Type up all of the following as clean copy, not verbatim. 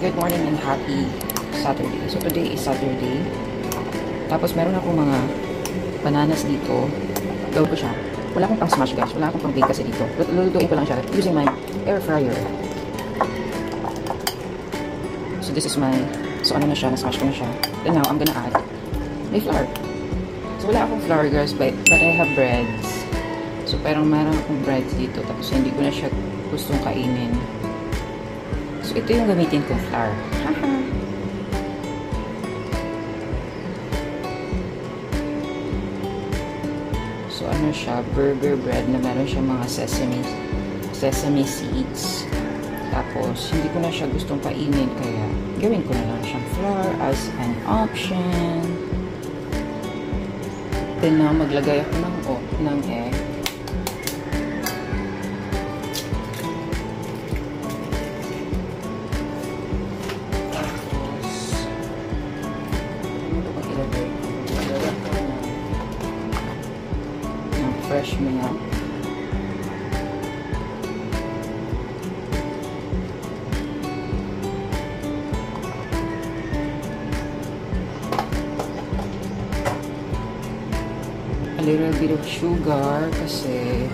Good morning and happy Saturday. So today is Saturday. Tapos meron akong mga bananas dito. Gawin ko siya. Wala akong pang smash guys. Wala akong pang bake kasi dito. Lulutuin ko lang siya using my air fryer. So this is my, so ano na siya, na-smash ko na siya. Then now, I'm gonna add may flour. So wala akong flour guys, but I have breads. So parang meron akong breads dito. Tapos hindi ko na siya gustong kainin. So ito yung gamitin kong flour. Haha. So ano siya, burger bread na meron siya mga sesame seeds. Tapos hindi ko na siya gustong kainin kaya gawin ko na lang siyang flour as an option. Then now maglagay ako ng egg. Fresh milk. A little bit of sugar kasi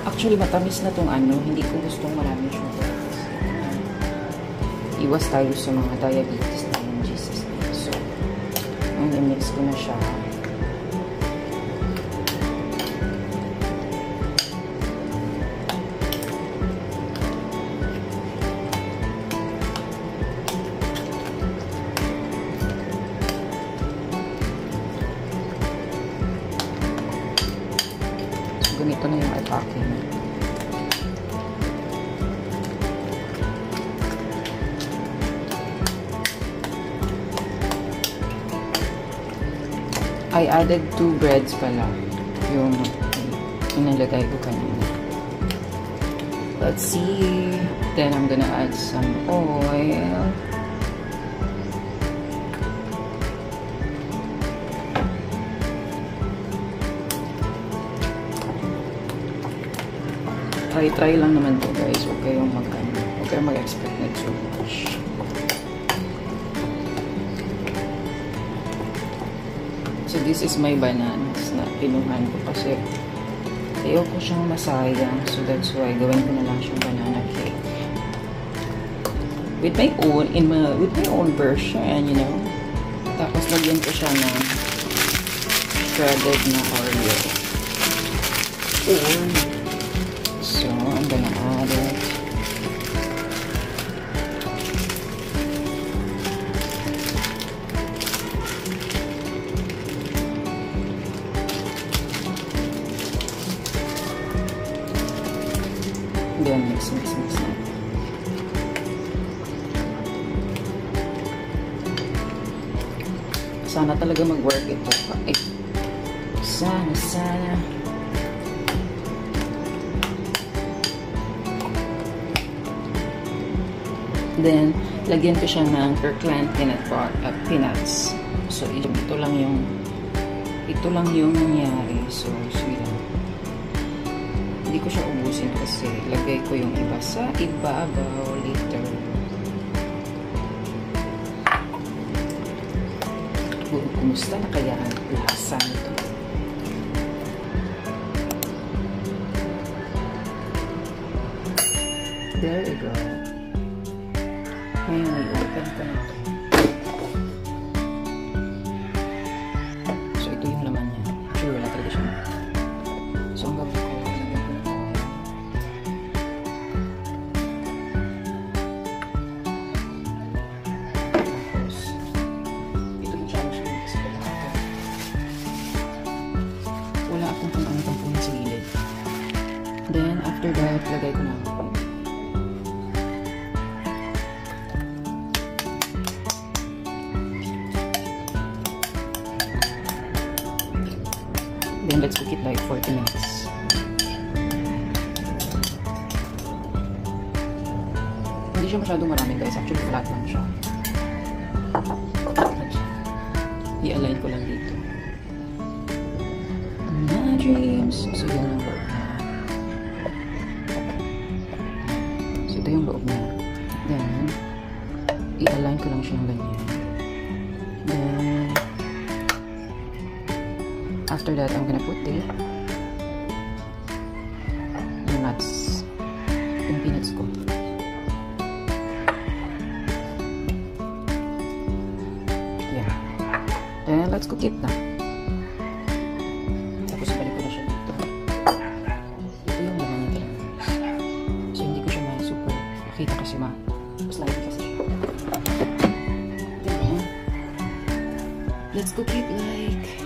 actually matamis na tong ano, hindi ko gustong maraming sugar kasi iwas tayo sa mga diabetes na yung Jesus. So, ang i-mix ko na siya. Ganito na yung i-packing. I added 2 breads pala. Yung inalagay ko kanina. Let's see. Then I'm gonna add some oil. Try lang naman to guys. Huwag kayong mag-expect na too much. So this is my bananas na pinuhan ko kasi ayaw ko siyang masayang. So that's why gawin ko na lang siyang banana cake. With my own version, you know. Tapos lagyan ko siya ng shredded na Oreo. So, I'm gonna add it. Then, mix. Sana talaga mag-work ito. Sana. Then, lagyan ko siya ng Kirkland peanuts. So, ito lang yung nangyari. So, sweet. Hindi ko siya ubusin kasi lagay ko yung iba sa ibabaw later. Kumusta na kaya ang lasa nito? There you go. Ngayon, i-open ko na ito. So, ito yung laman niya. Sure, wala talaga siya. So, ang gawin ko, lagyan ko na oil. Tapos, ito yung challenge ko kasi wala akong pang-ano-pang sa gilid. Then, after that, lagay ko na ako. Then let's cook it like 40 minutes. Hindi siya masyadong marami guys. Actually flat lang siya. I-align ko lang dito. My dreams. So yan ang loob niya. So ito yung loob niya. Then i-align ko lang siya ng ganyan. Then, after that, I'm gonna put the nuts, yung peanuts ko. Yeah. Then, let's cook it na. Tapos, balik ko na siya dito. Ito yung laman niya. So, hindi ko siya super makita kasi slide kasi siya. Then, let's cook it like